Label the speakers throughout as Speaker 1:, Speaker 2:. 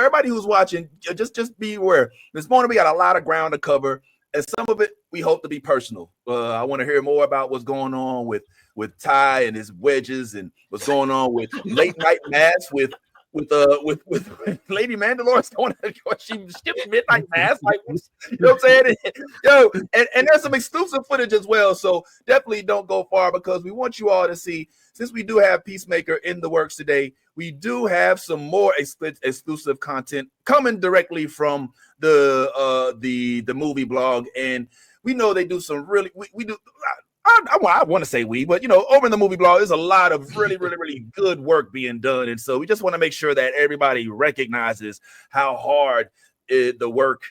Speaker 1: everybody who's watching, just be aware. This morning we got a lot of ground to cover, and some of it we hope to be personal. I want to hear more about what's going on with Ty and his wedges, and what's going on with late night mass with Lady Mandalore going. She skipped midnight mass, like, you know what I'm saying? Yo, and there's some exclusive footage as well. So definitely don't go far, because we want you all to see. Since we do have Peacemaker in the works today, we do have some more exclusive content coming directly from the movie blog, and we know they do some really. We do. I want to say but over in the movie blog, there's a lot of really, really, really good work being done, and so we just want to make sure that everybody recognizes how hard the work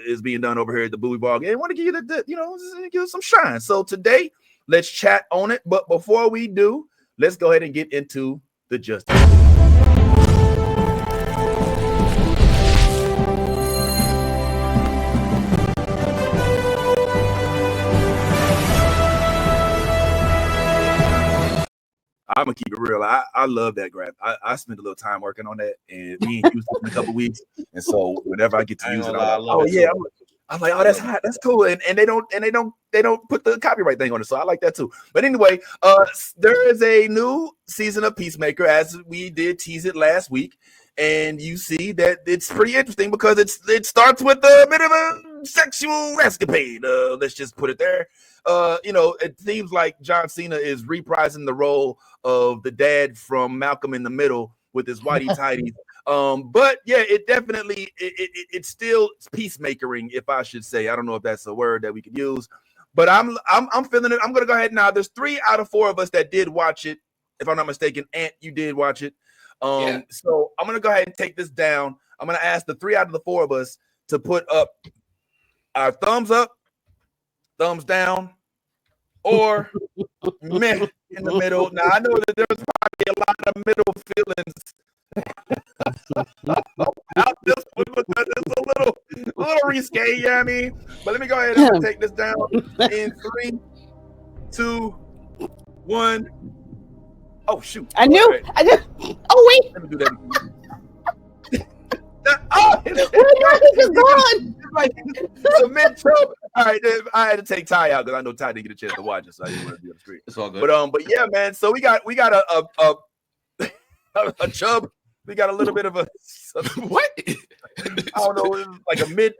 Speaker 1: is being done over here at the movie blog, and want to give you give some shine. So today, let's chat on it. But before we do, let's go ahead and get into the Justice. I'm gonna keep it real. I love that graph. I spent a little time working on that, and me and you in a couple weeks. And so whenever I get to use it, I'm like, oh, that's hot, that's cool. And they don't put the copyright thing on it, so I like that too. But anyway, there is a new season of Peacemaker, as we did tease it last week, and you see that it's pretty interesting because it starts with a bit of a sexual escapade. Let's just put it there. It seems like John Cena is reprising the role of the dad from Malcolm in the Middle with his whitey tighties. But yeah, it definitely it's still peacemakering, if I should say. I don't know if that's a word that we could use, but I'm feeling it. I'm gonna go ahead now. There's 3 out of 4 of us that did watch it, if I'm not mistaken. Ant, you did watch it. So I'm gonna go ahead and take this down. I'm gonna ask the 3 out of the 4 of us to put up our thumbs up, thumbs down, or meh in the middle. Now I know that there's probably a lot of middle feelings out this one, because it's a little risque, you know what I mean? But let me go ahead and take this down in 3, 2, 1. Oh shoot!
Speaker 2: I knew. Right. I knew. Oh wait!
Speaker 1: Let me do that.
Speaker 2: He's gone.
Speaker 1: Like it's a mid-trip. All right, I had to take Ty out because I know Ty didn't get a chance to watch it, so I didn't want to be on the screen.
Speaker 3: It's all good.
Speaker 1: But yeah, man. So we got a chub. We got a little bit of a
Speaker 3: what?
Speaker 1: I don't know. It was like a mid.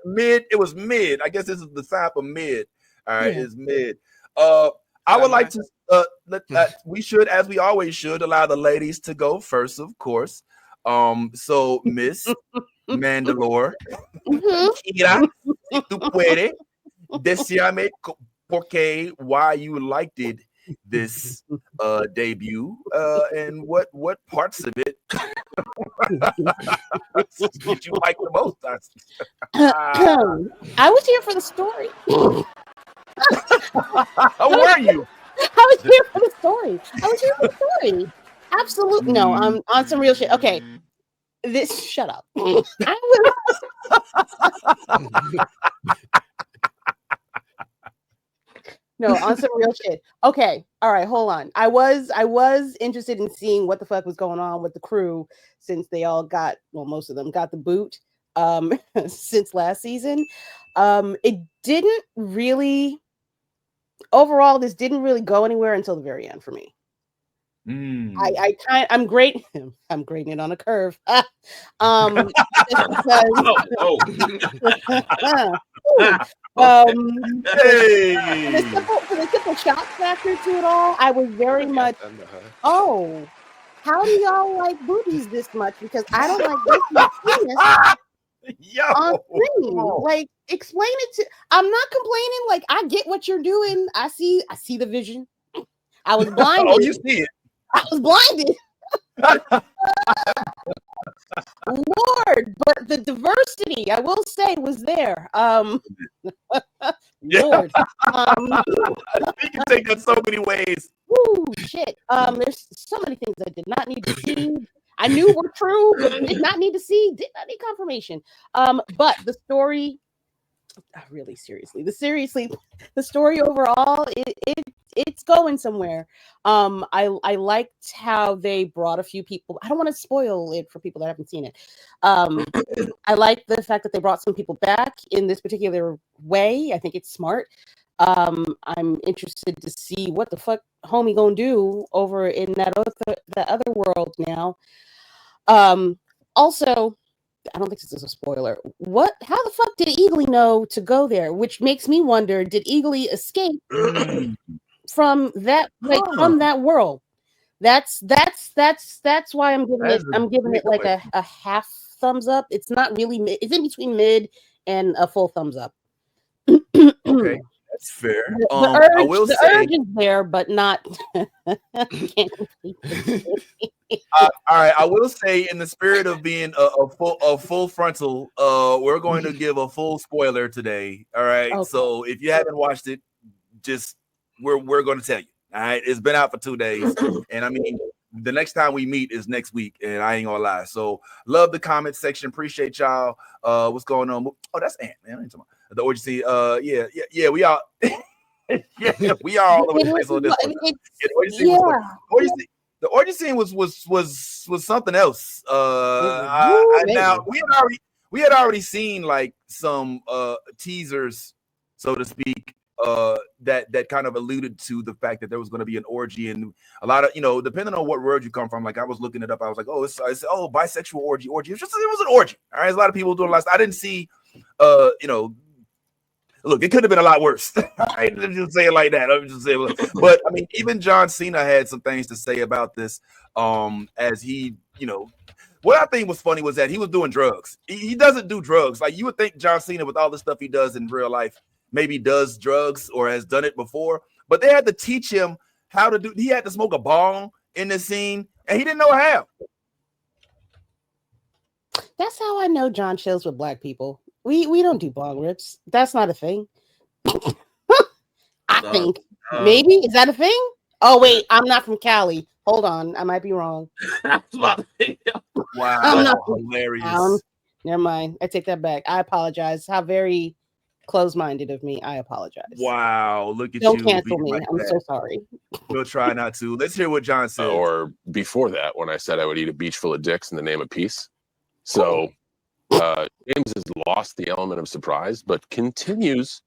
Speaker 1: It was mid. I guess this is the sign for mid. All right, it's mid. I would like to. We should, as we always should, allow the ladies to go first, of course. So Miss Mandalore, Kira, si tú puedes, decíame why you liked it, this debut, and what parts of it did you like the most?
Speaker 2: I was here for the story.
Speaker 1: How were you?
Speaker 2: I was here for the story. Absolutely. No, I'm on some real shit. Okay. Shut up. No, on some real shit. Okay. All right, hold on. I was interested in seeing what the fuck was going on with the crew, since they all most of them got the boot since last season. It didn't really overall, this didn't really go anywhere until the very end for me. I'm great. I'm grading it on a curve. The simple shock factor to it all, I was very much. Oh, how do y'all like boobies this much? Because I don't like this on screen. Like, explain it to. I'm not complaining. Like, I get what you're doing. I see the vision. I was blinded.
Speaker 1: Oh, you see it.
Speaker 2: I was blinded. Lord, but the diversity, I will say, was there. Lord.
Speaker 1: You can take that so many ways.
Speaker 2: Ooh, shit. There's so many things I did not need to see. I knew were true, but did not need to see. Did not need confirmation. But the story, really seriously, the story overall, it's going somewhere. I liked how they brought a few people. I don't want to spoil it for people that haven't seen it. I like the fact that they brought some people back in this particular way. I think it's smart. I'm interested to see what the fuck homie gonna do over in that other world now. Also, I don't think this is a spoiler. How the fuck did Eagly know to go there? Which makes me wonder, did Eagly escape from that from that world? That's why I'm giving it like a half thumbs up. It's not really it's in between mid and a full thumbs up.
Speaker 1: Okay. That's fair. I will say,
Speaker 2: the urge is there, but not. Can't complete
Speaker 1: all right. I will say, in the spirit of being a full frontal, we're going to give a full spoiler today. All right. Okay. So if you haven't watched it, just we're going to tell you. All right. It's been out for 2 days, and I mean, the next time we meet is next week, and I ain't gonna lie. So love the comment section. Appreciate y'all. What's going on? Oh, that's Ant, man. I ain't talking about the orgy scene. Yeah, we are. Yeah, we are all over the place on this one. The orgy scene was something else. Now we had already seen like some teasers, so to speak, that kind of alluded to the fact that there was going to be an orgy, and a lot of, depending on what world you come from, like I was looking it up, I was like, it's bisexual orgy. It was an orgy. All right, there's a lot of people doing a lot. I didn't see, look, it could have been a lot worse. I didn't just say it like that. I'm just saying, but I mean, even John Cena had some things to say about this. As he, what I think was funny was that he was doing drugs. He doesn't do drugs. Like you would think John Cena, with all the stuff he does in real life, maybe does drugs or has done it before, but they had to teach him how to do. He had to smoke a bong in the scene, and he didn't know how.
Speaker 2: That's how I know John chills with black people. We don't do bong rips. That's not a thing. I think maybe is that a thing? Oh wait, I'm not from Cali. Hold on, I might be wrong.
Speaker 1: Wow, I'm not hilarious.
Speaker 2: Never mind. I take that back. I apologize. How very close-minded of me. I apologize.
Speaker 1: Wow, look at
Speaker 2: Don't
Speaker 1: you.
Speaker 2: Don't cancel me. Like I'm so sorry.
Speaker 1: We'll try not to. Let's hear what John said.
Speaker 3: Or before that, when I said I would eat a beach full of dicks in the name of peace. So James has lost the element of surprise, but continues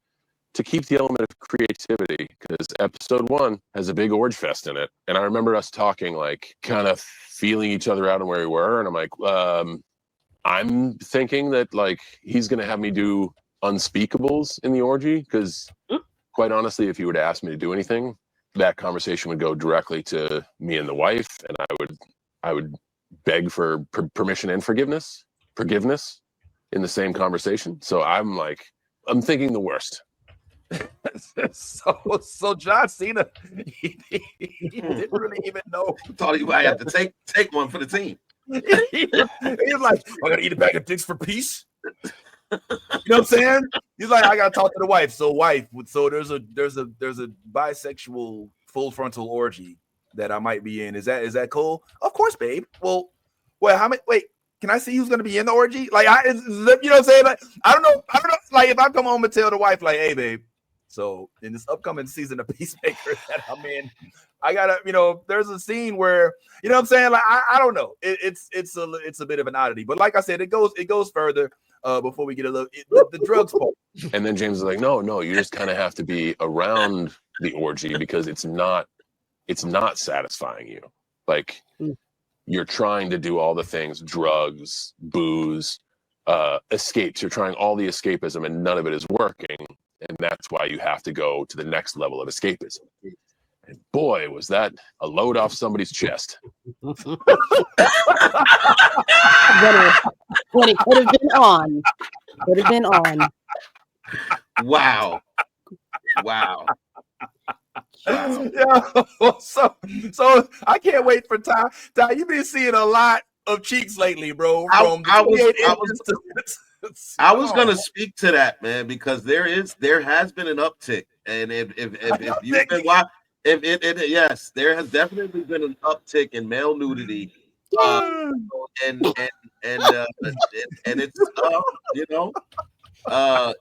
Speaker 3: to keep the element of creativity, because episode 1 has a big orgy fest in it. And I remember us talking, like, kind of feeling each other out on where we were. And I'm like, I'm thinking that, like, he's going to have me do unspeakables in the orgy, because quite honestly, if you were to ask me to do anything, that conversation would go directly to me and the wife, and I would beg for permission and forgiveness in the same conversation. So I'm thinking the worst.
Speaker 1: So John Cena, he didn't really even know.
Speaker 4: Thought he might have to take one for the team.
Speaker 1: He was like, I gotta eat a bag of dicks for peace. You know what I'm saying? He's like, I gotta talk to the wife. So there's a bisexual full frontal orgy that I might be in. Is that cool? Of course, babe. Well, how many? Wait, can I see who's gonna be in the orgy? Like, you know what I'm saying? Like, I don't know. Like, if I come home and tell the wife, like, hey, babe, so in this upcoming season of Peacemaker that I'm in, I gotta, there's a scene where, you know what I'm saying? Like, I don't know. It's a bit of an oddity, but like I said, it goes further. Before we get the drugs part.
Speaker 3: And then James is like, no, you just kind of have to be around the orgy, because it's not satisfying you. Like, you're trying to do all the things, drugs, booze, escapes. You're trying all the escapism, and none of it is working. And that's why you have to go to the next level of escapism. And boy, was that a load off somebody's chest.
Speaker 2: When it could have been on. Could have been on.
Speaker 4: Wow.
Speaker 1: Yeah. So I can't wait for Ty. Ty, you've been seeing a lot of cheeks lately, bro.
Speaker 4: I was gonna speak to that, man, because there has been an uptick, and if you've been watching, yes, there has definitely been an uptick in male nudity, and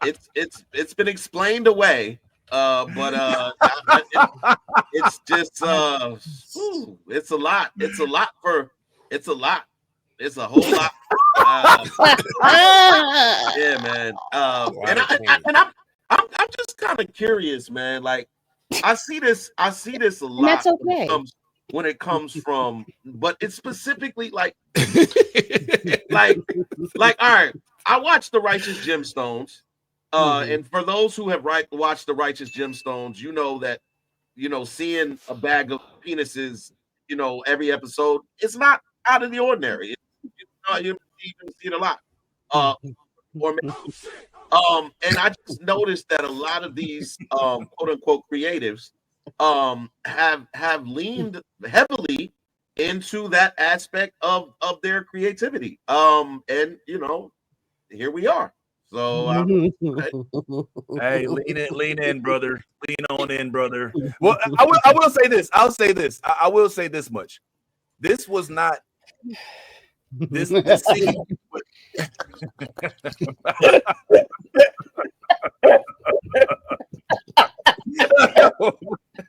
Speaker 4: it's it's been explained away It's just it's a lot. It's a lot. It's a whole lot. Yeah, man. I'm just kind of curious, man. Like I see this a lot.
Speaker 2: That's okay.
Speaker 4: When it comes from, but it's specifically like all right. I watched The Righteous Gemstones. And for those who have watched The Righteous Gemstones, you know that, seeing a bag of penises, every episode, it's not out of the ordinary. You see it a lot. And I just noticed that a lot of these quote unquote creatives have leaned heavily into that aspect of their creativity. And here we are. So
Speaker 1: hey, lean in, brother. Lean on in, brother. Well, I will say this. I'll say this. I will say this much. This was not this scene.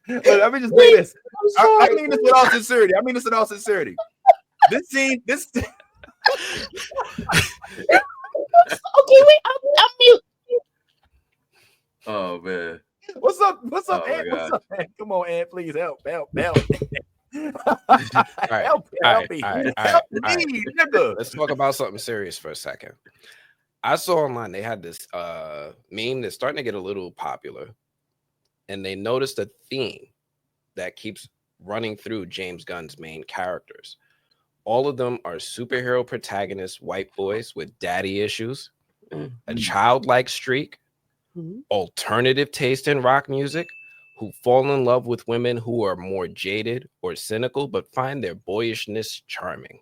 Speaker 1: Let me just say this. I mean this with all sincerity. This scene.
Speaker 2: Okay, wait, I'm mute.
Speaker 4: Oh man.
Speaker 1: What's up, Ant? What's up, Ant? Come on, Ant, please help. Help me, nigga.
Speaker 5: Let's talk about something serious for a second. I saw online they had this meme that's starting to get a little popular, and they noticed a theme that keeps running through James Gunn's main characters. All of them are superhero protagonists, white boys with daddy issues, a childlike streak, alternative taste in rock music, who fall in love with women who are more jaded or cynical, but find their boyishness charming.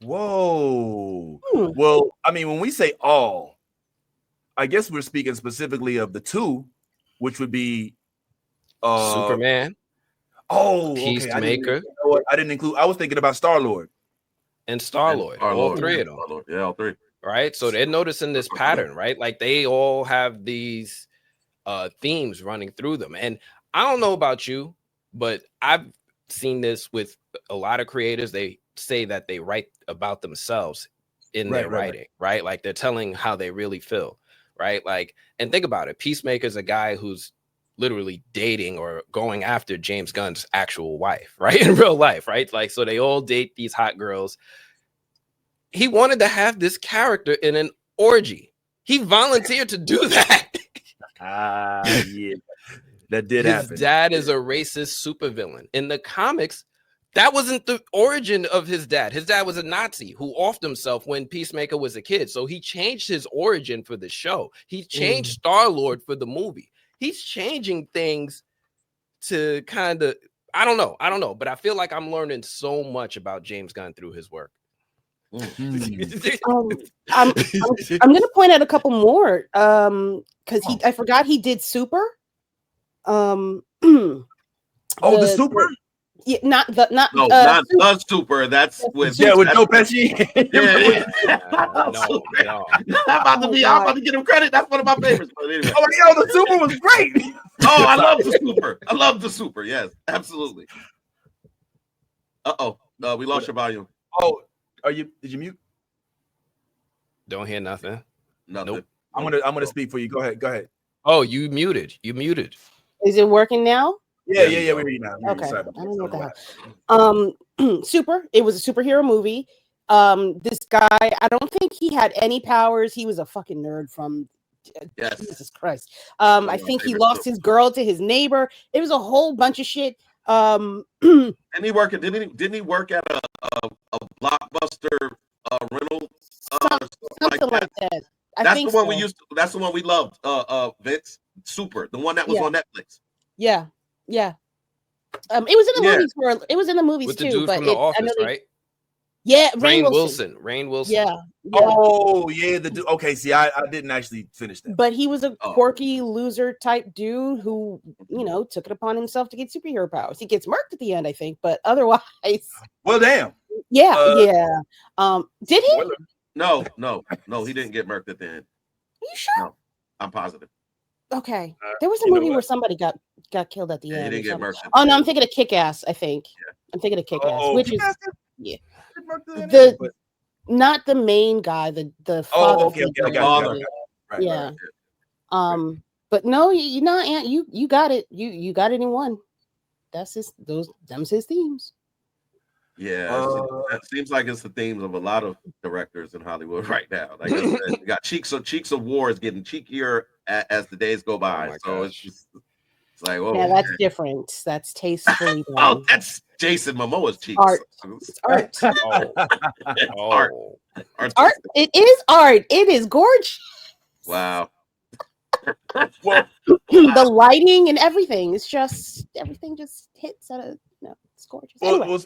Speaker 1: Whoa. Well, I mean, when we say all, I guess we're speaking specifically of the two, which would be
Speaker 5: Superman.
Speaker 1: Oh,
Speaker 5: Peacemaker.
Speaker 1: Okay. I didn't include. I was thinking about Star-Lord.
Speaker 5: And Star-Lord. All three of them.
Speaker 4: Yeah, all three.
Speaker 5: Right. So they're noticing this pattern, right? Like they all have these themes running through them. And I don't know about you, but I've seen this with a lot of creators. They say that they write about themselves in their writing, right? Like they're telling how they really feel, right? Like, and think about it. Peacemaker's a guy who's literally dating or going after James Gunn's actual wife, right? In real life, right? Like, so they all date these hot girls. He wanted to have this character in an orgy. He volunteered to do that.
Speaker 1: Yeah, that did happen.
Speaker 5: His dad is a racist supervillain. In the comics, that wasn't the origin of his dad. His dad was a Nazi who offed himself when Peacemaker was a kid. So he changed his origin for the show. He changed Star-Lord for the movie. He's changing things to kind of, I don't know, but I feel like I'm learning so much about James Gunn through his work.
Speaker 2: I'm gonna point out a couple more because I forgot he did Super.
Speaker 1: The Super?
Speaker 2: Yeah, not the
Speaker 4: Super. That's with
Speaker 1: with Joe Pesci.
Speaker 5: No.
Speaker 4: I'm about to get him credit. That's one of my favorites. But anyway.
Speaker 1: The Super was great.
Speaker 4: I love the Super. I love the Super. Yes, absolutely. We lost your volume.
Speaker 1: Did you mute?
Speaker 5: Don't hear nothing.
Speaker 4: Nothing.
Speaker 1: I'm gonna speak for you. Go ahead.
Speaker 5: Oh, you muted.
Speaker 2: Is it working now?
Speaker 1: Yeah. We read now.
Speaker 2: Okay. I don't know what the hell. Super. It was a superhero movie. This guy, I don't think he had any powers. He was a fucking nerd from Jesus Christ. I think he lost his girl to his neighbor. It was a whole bunch of shit.
Speaker 4: Didn't he work at a Blockbuster rental?
Speaker 2: Something like that.
Speaker 4: That's the one we used to, that's the one we loved, Vince. Super, the one that was on Netflix.
Speaker 2: Yeah. It was in the movies it was in the movies
Speaker 5: with
Speaker 2: too.
Speaker 5: The dude
Speaker 2: but
Speaker 5: from The Office, right?
Speaker 2: Yeah,
Speaker 5: Rainn Wilson.
Speaker 2: Yeah.
Speaker 1: Oh, yeah, the dude. Okay, see, I didn't actually finish that.
Speaker 2: But he was a quirky loser type dude who, took it upon himself to get superhero powers. He gets murked at the end, I think, but otherwise.
Speaker 1: Well, damn.
Speaker 2: Yeah. Did he?
Speaker 4: No, he didn't get murked at the end.
Speaker 2: Are you sure?
Speaker 4: No, I'm positive.
Speaker 2: Okay, there was a movie where somebody got killed at the end.
Speaker 4: He didn't get murked.
Speaker 2: Oh no, I'm thinking of Kick-Ass. I think I'm thinking of Kick-Ass, which is not the main guy, the father.
Speaker 1: Okay, I got it.
Speaker 2: Yeah. But no, you not Ant. You got it. You got it in one. That's them's his themes.
Speaker 4: Yeah, it seems like it's the themes of a lot of directors in Hollywood right now. Like I said, you got Cheeks of War is getting cheekier as the days go by. It's like, whoa,
Speaker 2: yeah, that's different. That's tastefully done.
Speaker 4: Oh, that's Jason Momoa's cheeks.
Speaker 2: Art. It's art.
Speaker 4: Art.
Speaker 2: It is art. It is gorgeous.
Speaker 4: Wow.
Speaker 1: Well,
Speaker 2: the lighting and everything. It's just everything just hits at a it's gorgeous. Anyway.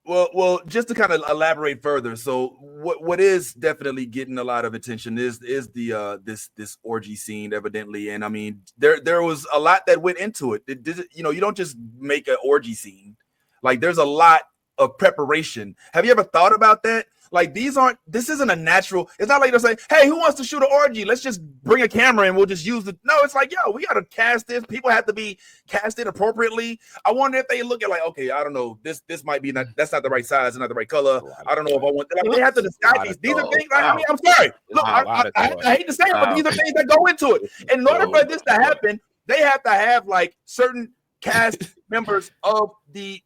Speaker 1: Well, just to kind of elaborate further. So what is definitely getting a lot of attention is the this orgy scene, evidently. And I mean, there was a lot that went into it. You don't just make an orgy scene. Like there's a lot of preparation. Have you ever thought about that? Like this isn't a natural. It's not like they're saying, hey, who wants to shoot an orgy? Let's just bring a camera and we'll just use it. No, it's like, yo, we got to cast this. People have to be casted appropriately. I wonder if they look at like, okay, I don't know. This might be that's not the right size, not the right color. I don't know if I want that. Like, they have to decide these. These are things. I mean, I'm sorry. Look, I hate to say it, but these are things that go into it. And in order for this to happen, they have to have like certain cast members of the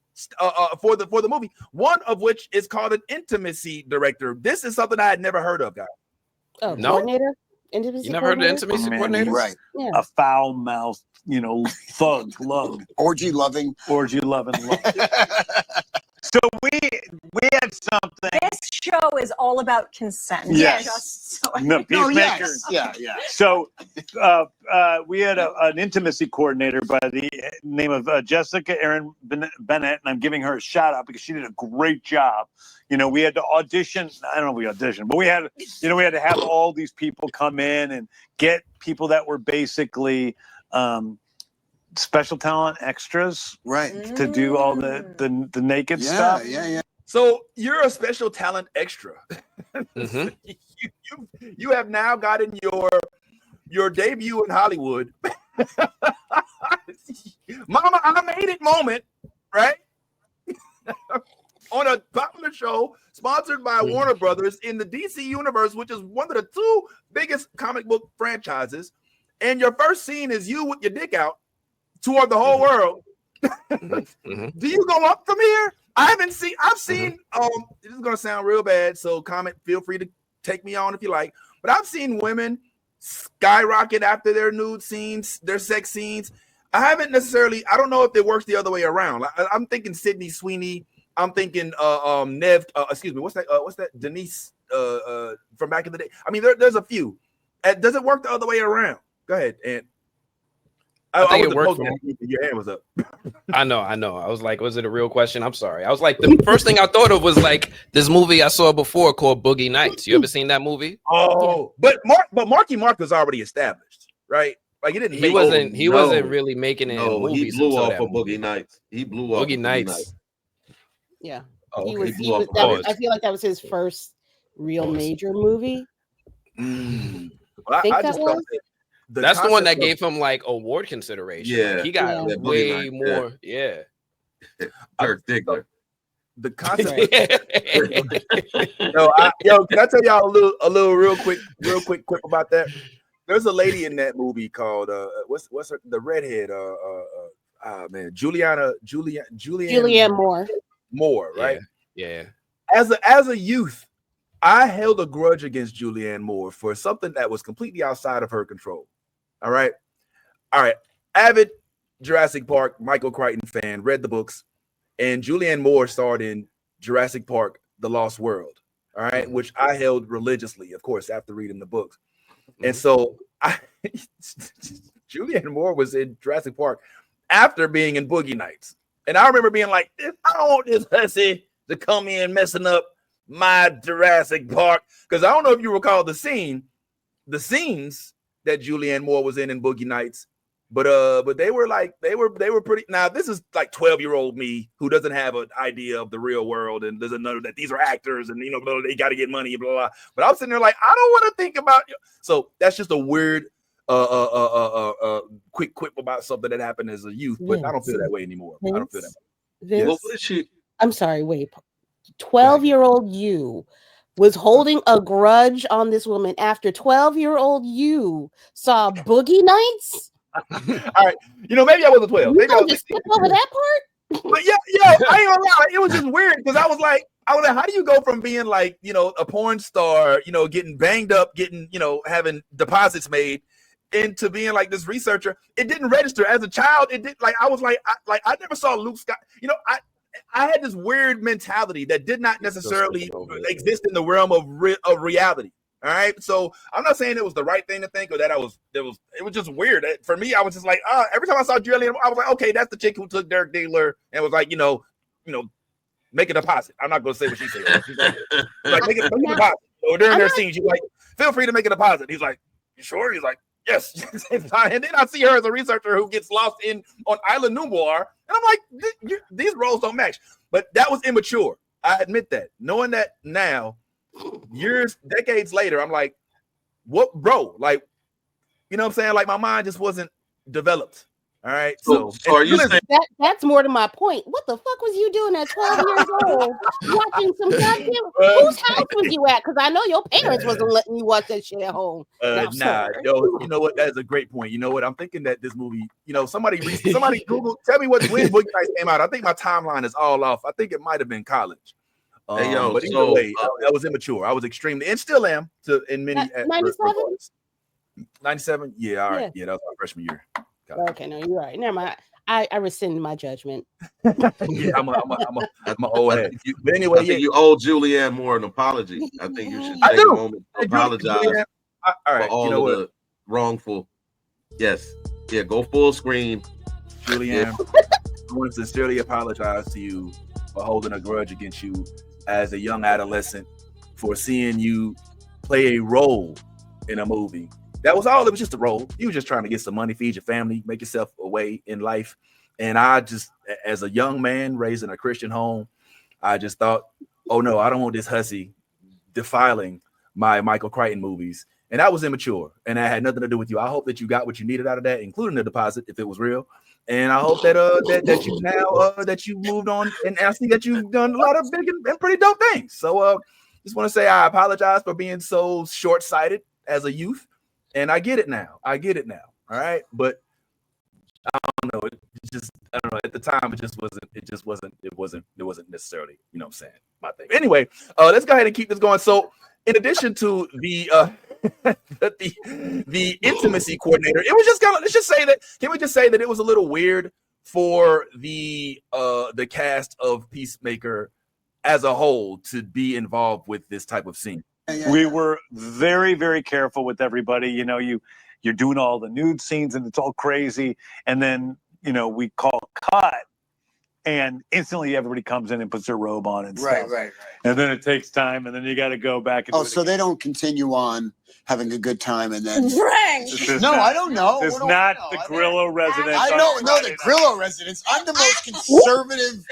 Speaker 1: for the movie, one of which is called an intimacy director. This is something I had never heard of, guys.
Speaker 2: Oh, no? Coordinator?
Speaker 5: Intimacy. You never heard of intimacy coordinator?
Speaker 6: Right.
Speaker 2: Yeah.
Speaker 6: A foul mouthed, thug, lug.
Speaker 7: Orgy loving.
Speaker 6: So we had something.
Speaker 8: This show is all about consent.
Speaker 6: Yes. Peacemaker.
Speaker 7: Yeah.
Speaker 6: So we had an intimacy coordinator by the name of Jessica Aaron Bennett, and I'm giving her a shout out because she did a great job. We had to audition. I don't know if we auditioned, but we had to have all these people come in and get people that were basically special talent extras,
Speaker 7: right,
Speaker 6: to do all the naked stuff.
Speaker 7: Yeah.
Speaker 1: So you're a special talent extra.
Speaker 5: Mm-hmm.
Speaker 1: you have now gotten your debut in Hollywood. Mama, I made it moment, right? On a popular show sponsored by Warner Brothers in the DC universe, which is one of the two biggest comic book franchises. And your first scene is you with your dick out toward the whole world. Do you go up from here? I've seen this is gonna sound real bad, so comment, feel free to take me on if you like, but I've seen women skyrocket after their nude scenes, their sex scenes. I don't know if it works the other way around. I'm thinking Sydney Sweeney, I'm thinking Nev, what's that Denise from back in the day. I mean, there's a few. Does it work the other way around? Go ahead, and
Speaker 5: I think it worked.
Speaker 1: Your hand was up.
Speaker 5: I know. I was like, was it a real question? I'm sorry. I was like, the first thing I thought of was like this movie I saw before called Boogie Nights. You ever seen that movie?
Speaker 1: Oh, but Marky Mark was already established, right? Like he didn't.
Speaker 5: He wasn't really making it.
Speaker 4: No, he blew off for Boogie Nights. He blew off
Speaker 5: Boogie Nights.
Speaker 2: Yeah,
Speaker 1: oh,
Speaker 2: he was. I feel like that was his first real major movie.
Speaker 1: Well,
Speaker 2: I think that was.
Speaker 5: That's the one that gave him like award consideration.
Speaker 4: Yeah,
Speaker 5: like, he got way more. Yeah.
Speaker 4: Dirk Diggler.
Speaker 1: The concept. Can I tell y'all a little real quick about that? There's a lady in that movie called what's her, the redhead Julianne Moore, right?
Speaker 5: Yeah.
Speaker 1: As a youth, I held a grudge against Julianne Moore for something that was completely outside of her control. All right. Avid Jurassic Park, Michael Crichton fan, read the books, and Julianne Moore starred in Jurassic Park: The Lost World. All right, which I held religiously, of course, after reading the books. And so Julianne Moore was in Jurassic Park after being in Boogie Nights. And I remember being like, I don't want this hussy to come in messing up my Jurassic Park. Because I don't know if you recall the scenes that Julianne Moore was in Boogie Nights. But they were pretty. Now this is like 12-year-old me who doesn't have an idea of the real world and doesn't know that these are actors and they got to get money, blah blah. But I'm sitting there like, I don't want to think about you. So that's just a weird quick quip about something that happened as a youth, but I don't feel that way anymore. I don't feel that way.
Speaker 2: Vince,
Speaker 4: What is she?
Speaker 2: I'm sorry, wait. 12-year-old you was holding a grudge on this woman after 12-year-old you saw Boogie Nights?
Speaker 1: All right. Maybe I wasn't 12. Maybe I was
Speaker 2: just skip over that part?
Speaker 1: But yeah, I ain't gonna lie. It was just weird because I was like, how do you go from being like, a porn star, getting banged up, getting, having deposits made, into being like this researcher? It didn't register as a child. It did. Like I was like, I never saw Luke Scott. I had this weird mentality that did not necessarily exist in the realm of reality. All right, so I'm not saying it was the right thing to think, or that it was just weird. For me, I was just like, every time I saw Julian, I was like, okay, that's the chick who took Derek Dealer and was like, make a deposit. I'm not going to say what she said. She's like, make a deposit. So during their scene, she's like, feel free to make a deposit. He's like, you sure? He's like, yes. And then I see her as a researcher who gets lost on Island Nubar, and I'm like, these roles don't match. But that was immature. I admit that. Knowing that now, decades later, I'm like, what, bro? Like, you know what I'm saying? Like, my mind just wasn't developed. All right. So
Speaker 4: are you saying
Speaker 2: that's more to my point? What the fuck was you doing at 12 years old watching some goddamn? Whose house was you at? Because I know your parents wasn't letting you watch that shit at home.
Speaker 1: You know what? That is a great point. You know what? I'm thinking that this movie, somebody Google, tell me when Boogie Nights came out. I think my timeline is all off. I think it might have been college. But either way, I was immature. I was extremely, and still am, in many
Speaker 2: 97?
Speaker 1: 97? Yeah, all right. Yeah, that was my freshman year.
Speaker 2: Okay, no, you're right. Never mind. I rescind my judgment.
Speaker 1: Yeah, I'm a old head. But anyway,
Speaker 4: I think you owe Julianne Moore an apology. I think you should take a moment to apologize
Speaker 1: for
Speaker 4: all of the wrongful. Yes. Yeah, go full screen.
Speaker 1: Julianne, I want to sincerely apologize to you for holding a grudge against you as a young adolescent, for seeing you play a role in a movie. That was all. It was just a role. You were just trying to get some money, feed your family, make yourself a way in life. And I just, as a young man raised in a Christian home, I just thought, oh no, I don't want this hussy defiling my Michael Crichton movies. And that was immature. And that had nothing to do with you. I hope that you got what you needed out of that, including the deposit, if it was real. And I hope that that you now that you moved on, and I see that you've done a lot of big and pretty dope things. So just want to say I apologize for being so short-sighted as a youth. And I get it now. All right. But I don't know. I don't know. At the time, it wasn't necessarily, what I'm saying, my thing. Anyway, let's go ahead and keep this going. So in addition to the the intimacy coordinator, it was just can we just say that it was a little weird for the cast of Peacemaker as a whole to be involved with this type of scene.
Speaker 6: We were very, very careful with everybody. You're doing all the nude scenes and it's all crazy. And then, we call cut and instantly everybody comes in and puts their robe on and stuff. Right. And then it takes time and then you got to go back. And
Speaker 7: so they don't continue on having a good time and then.
Speaker 6: I
Speaker 7: don't know.
Speaker 6: It's not the Grillo residents.
Speaker 7: I don't know the Grillo residents. I'm the most conservative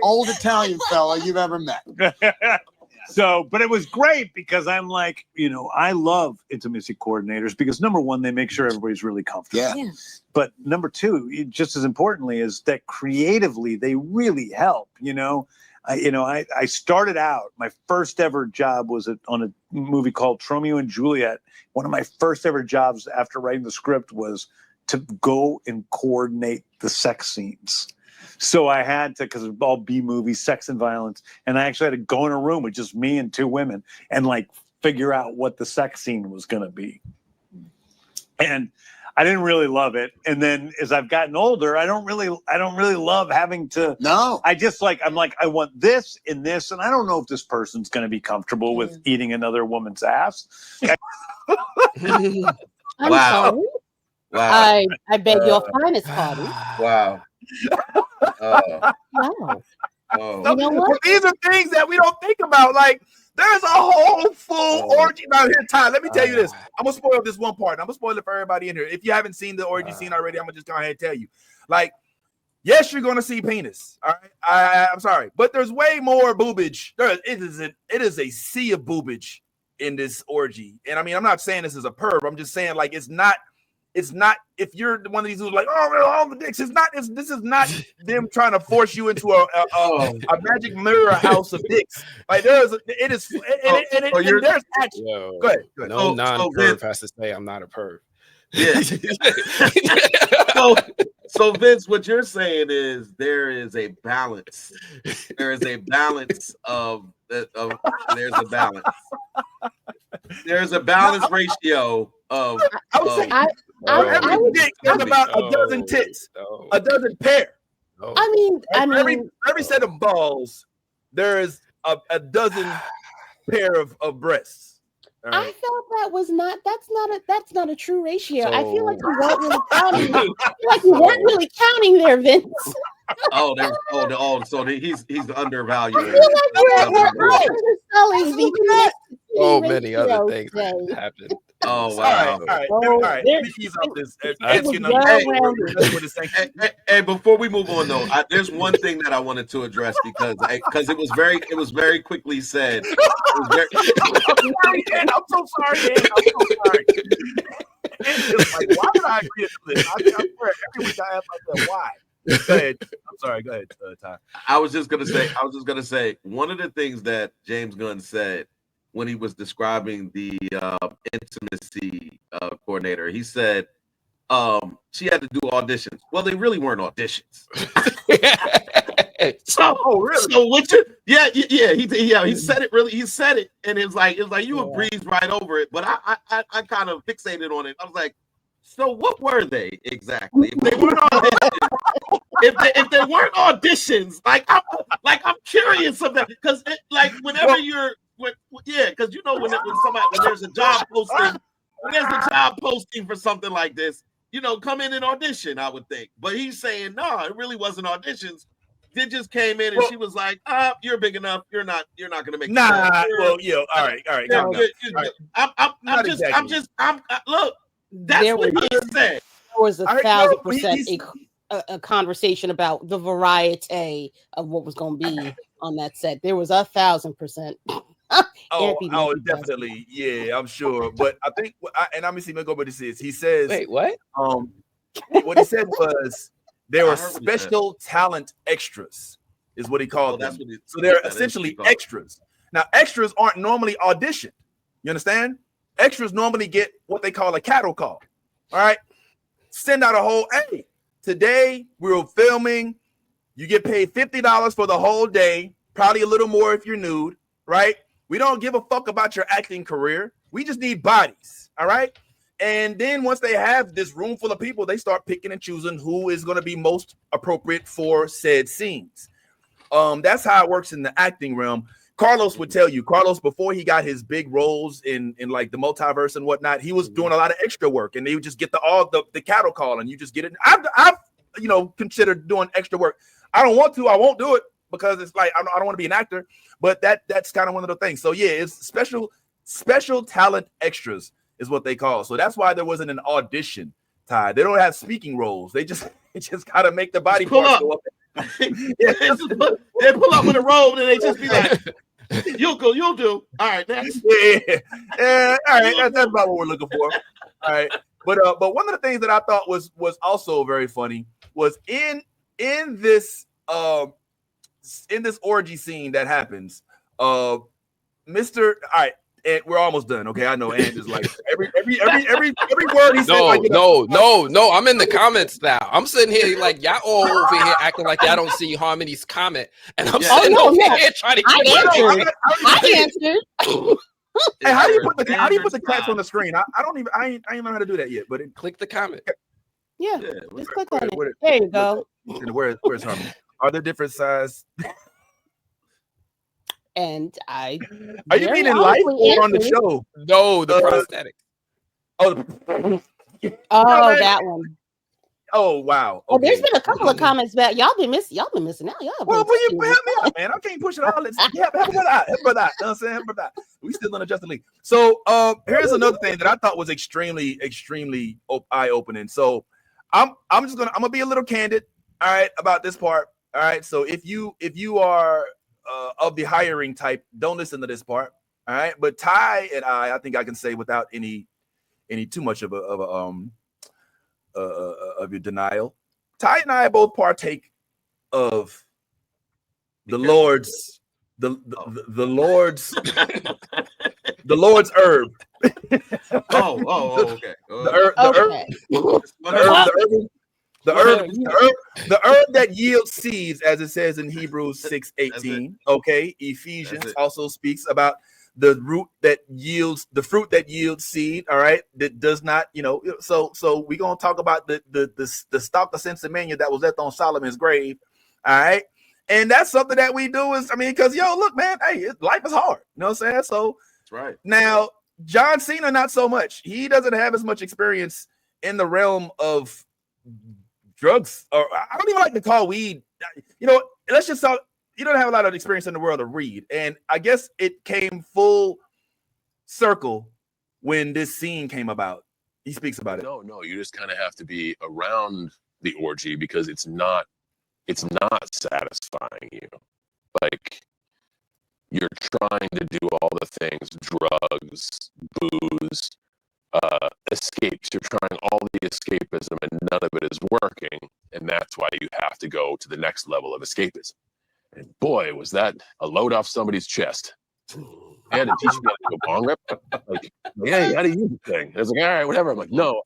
Speaker 7: old Italian fella you've ever met.
Speaker 6: So, but it was great because I'm like, I love intimacy coordinators because number one, they make sure everybody's really comfortable.
Speaker 7: Yeah.
Speaker 6: But number two, just as importantly, is that creatively they really help. I started out, my first ever job was on a movie called Romeo and Juliet. One of my first ever jobs after writing the script was to go and coordinate the sex scenes. So I had to, because it was all B movies, sex and violence. And I actually had to go in a room with just me and two women and figure out what the sex scene was going to be. And I didn't really love it. And then as I've gotten older, I don't really love having to.
Speaker 7: No.
Speaker 6: I just I'm like, I want this and this. And I don't know if this person's going to be comfortable with eating another woman's ass.
Speaker 2: I'm
Speaker 4: Wow.
Speaker 2: sorry. I beg your finest pardon.
Speaker 4: Wow.
Speaker 2: Wow. You know what?
Speaker 1: These are things that we don't think about. Like, there's a whole full orgy. Now, here, Ty, let me tell you this. I'm going to spoil this one part. I'm going to spoil it for everybody in here. If you haven't seen the orgy scene already, I'm going to just go ahead and tell you. Yes, you're going to see penis. All right. I'm sorry. But there's way more boobage. It is a sea of boobage in this orgy. And I mean, I'm not saying this is a perv. I'm just saying like it's not if you're one of these who's like, oh, all the dicks. This is not them trying to force you into a magic mirror house of dicks. Like there's actually go ahead.
Speaker 5: No non-perv has to say I'm not a perv.
Speaker 4: Yeah. So Vince, what you're saying is there is a balance. There is a balance there's a balance. There's a balance ratio of
Speaker 1: every dick is about a dozen tits, a dozen pair.
Speaker 2: I mean,
Speaker 1: every set of balls, there is a dozen pair of breasts. Right.
Speaker 2: I felt that's not a true ratio. I feel like you weren't really counting. I feel like you weren't really counting there, Vince.
Speaker 4: So he's undervalued.
Speaker 2: I feel like we're underselling the
Speaker 5: many other things happened.
Speaker 4: Oh wow!
Speaker 1: All right. Let me ease up this.
Speaker 4: Hey, before we move on though, there's one thing that I wanted to address because it was very quickly said.
Speaker 1: I'm so sorry, Dan. I'm so sorry. It's just like, why did I agree to this? I swear, every week I ask myself why. Go ahead. I'm sorry. Go ahead, Ty.
Speaker 4: I was just gonna say one of the things that James Gunn said when he was describing the intimacy coordinator, he said she had to do auditions. Well, they really weren't auditions.
Speaker 1: Really?
Speaker 4: So what you? Yeah. He said it. Really, he said it, and it was like you would breeze right over it. But I kind of fixated on it. I was like, so what were they exactly? If they weren't auditions, if they weren't auditions, I'm curious of that because whenever you're. Because when there's a job posting, for something like this, come in and audition. I would think, but he's saying no, it really wasn't auditions. They just came in and she was like, "You're big enough. You're not gonna make."
Speaker 1: Nah. All right.
Speaker 4: Look. That's what he said.
Speaker 2: There was 1,000% a conversation about the variety of what was going to be on that set. There was 1,000%.
Speaker 1: Definitely. Yeah, I'm sure. But I think, and let me see what this is. He says,
Speaker 5: wait, what?
Speaker 1: What he said was there were special talent extras, is what he called them. So they're essentially extras. Now, extras aren't normally auditioned. You understand? Extras normally get what they call a cattle call. All right. Send out a whole, hey, today we're filming. You get paid $50 for the whole day, probably a little more if you're nude, right? We don't give a fuck about your acting career. We just need bodies. All right. And then once they have this room full of people, they start picking and choosing who is going to be most appropriate for said scenes. That's how it works in the acting realm. Carlos would tell you, before he got his big roles in like the multiverse and whatnot, he was doing a lot of extra work, and they would just get the cattle call, and you just get it. I've considered doing extra work. I don't want to. I won't do it because it's like I don't want to be an actor. But that's kind of one of the things. So yeah, it's special talent extras is what they call. So that's why there wasn't an audition. Ty, they don't have speaking roles. They just gotta make the body parts go up.
Speaker 4: They pull up with a robe and they just be like, you'll do. All right, next.
Speaker 1: Yeah. All right, that's about what we're looking for. All right, but one of the things that I thought was also very funny was in this orgy scene that happens, Mr. All right. And we're almost done. Okay, I know. And is like every word he said.
Speaker 5: No. I'm in the comments now. I'm sitting here like y'all all over here acting like y'all don't see Harmony's comment, and I'm sitting over here trying to.
Speaker 2: I answered.
Speaker 1: Hey, how do you put the cats on the screen? I ain't know how to do that yet. But
Speaker 5: click the comment.
Speaker 2: Yeah, just click on it. There you go.
Speaker 1: Where's Harmony? Are there different size?
Speaker 2: And I
Speaker 1: are you mean in life or on the show?
Speaker 5: No, the prosthetic.
Speaker 2: That one.
Speaker 1: Oh wow.
Speaker 2: Okay. Well, there's been a couple of comments about y'all been missing out.
Speaker 1: Well, will you help me out, man? I can't push it all. Help brother out. You know what I'm saying? Help brother out. We still in the Justice League. So here's another thing that I thought was extremely eye-opening. So I'm gonna be a little candid, all right, about this part. All right. So if you are of the hiring type, don't listen to this part. All right, but Ty and I think I can say without any too much of your denial, Ty and I both partake of the Lord's the Lord's the Lord's herb.
Speaker 4: Okay.
Speaker 1: The herb that yields seeds, as it says in Hebrews 6:18. Okay, Ephesians also speaks about the fruit that yields seed. All right, that does not, So we're gonna talk about the stalk of Sensimania that was left on Solomon's grave. All right. And that's something that we do because look, man, hey, life is hard. You know what I'm saying? So
Speaker 4: that's right.
Speaker 1: Now, John Cena, not so much. He doesn't have as much experience in the realm of drugs, or I don't even like to call weed. Let's just talk. You don't have a lot of experience in the world of weed, and I guess it came full circle when this scene came about. He speaks about it.
Speaker 3: No, you just kind of have to be around the orgy because it's not satisfying you. Like, you're trying to do all the things, drugs, booze, escapes. You're trying all the escapism and none of it is working. And that's why you have to go to the next level of escapism. And boy, was that a load off somebody's chest. I had to teach me how to do a bong rip. Like, yeah, you got to use the thing. I was like, all right, whatever. I'm like, no,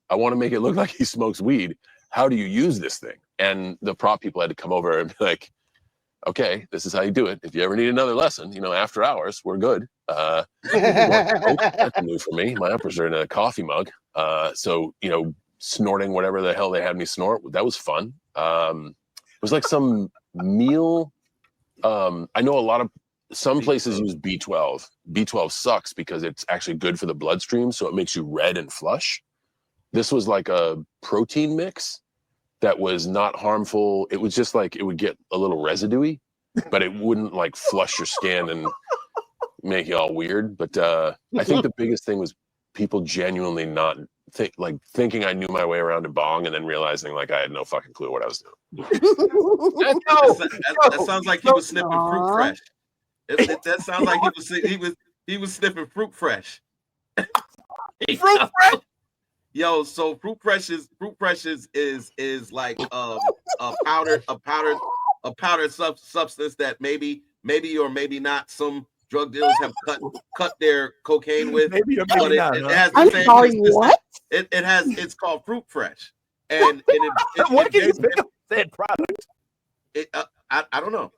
Speaker 3: I want to make it look like he smokes weed. How do you use this thing? And the prop people had to come over and be like, okay, this is how you do it. If you ever need another lesson, after hours, we're good. That's new for me. My uppers are in a coffee mug. So, snorting whatever the hell they had me snort, that was fun. It was like some meal. I know some places use B12. B12 sucks because it's actually good for the bloodstream, so it makes you red and flush. This was like a protein mix that was not harmful. It was just like, it would get a little residue-y, but it wouldn't like flush your skin and make you all weird. But I think the biggest thing was people genuinely not thinking I knew my way around a bong and then realizing like I had no fucking clue what I was doing.
Speaker 4: That sounds like he was sniffing fruit fresh. That sounds like he was sniffing fruit fresh.
Speaker 1: Fruit fresh.
Speaker 4: Yo, so fruit fresh is like a powdered substance that maybe or maybe not some drug dealers have cut their cocaine with.
Speaker 1: Maybe or maybe not.
Speaker 4: It has the same.
Speaker 2: Sorry, what?
Speaker 4: It's called fruit fresh. And
Speaker 1: what can you think of that product?
Speaker 4: I don't know.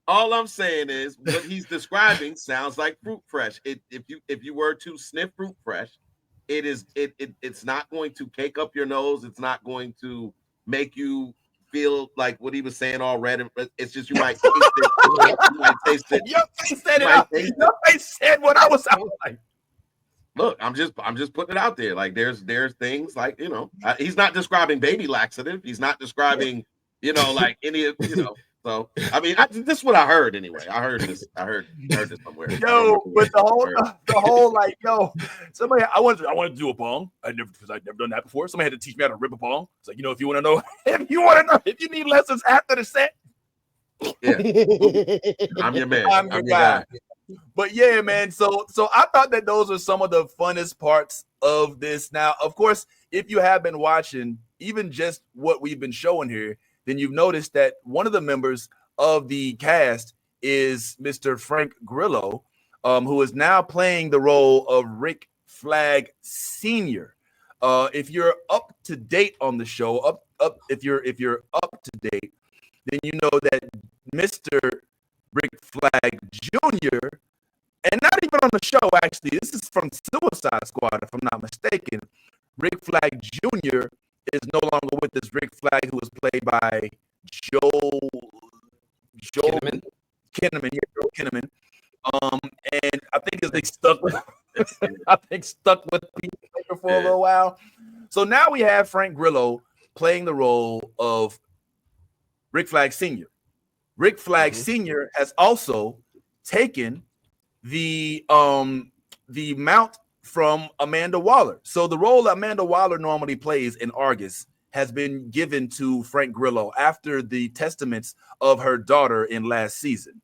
Speaker 4: All I'm saying is what he's describing sounds like fruit fresh. If you were to sniff fruit fresh, it's not going to cake up your nose. It's not going to make you feel like what he was saying all red. It's just you might taste it. You might taste it.
Speaker 1: Your face said what I was like.
Speaker 4: Look, I'm just putting it out there. Like there's things like he's not describing baby laxative. He's not describing like any of So I mean, this is what I heard anyway. I heard this somewhere.
Speaker 1: But the whole like, somebody I wanted to do a bong. I'd never done that before. Somebody had to teach me how to rip a bong. It's like, if you want to know, if you need lessons after the set,
Speaker 4: yeah, I'm your man.
Speaker 1: I'm your guy. But yeah, man. So I thought that those are some of the funnest parts of this. Now, of course, if you have been watching even just what we've been showing here, then you've noticed that one of the members of the cast is Mr. Frank Grillo, who is now playing the role of Rick Flag Sr. If you're up to date on the show, if you're up to date, then you know that Mr. Rick Flag Jr., and not even on the show, actually, this is from Suicide Squad, if I'm not mistaken. Rick Flag Jr. is no longer with us. Rick Flag, who was played by Joel Kinnaman. And I think they stuck with Peacemaker for a little while. So now we have Frank Grillo playing the role of Rick Flag Sr. Rick Flag Sr. has also taken the mount from Amanda Waller. So the role Amanda Waller normally plays in Argus has been given to Frank Grillo after the testaments of her daughter in last season.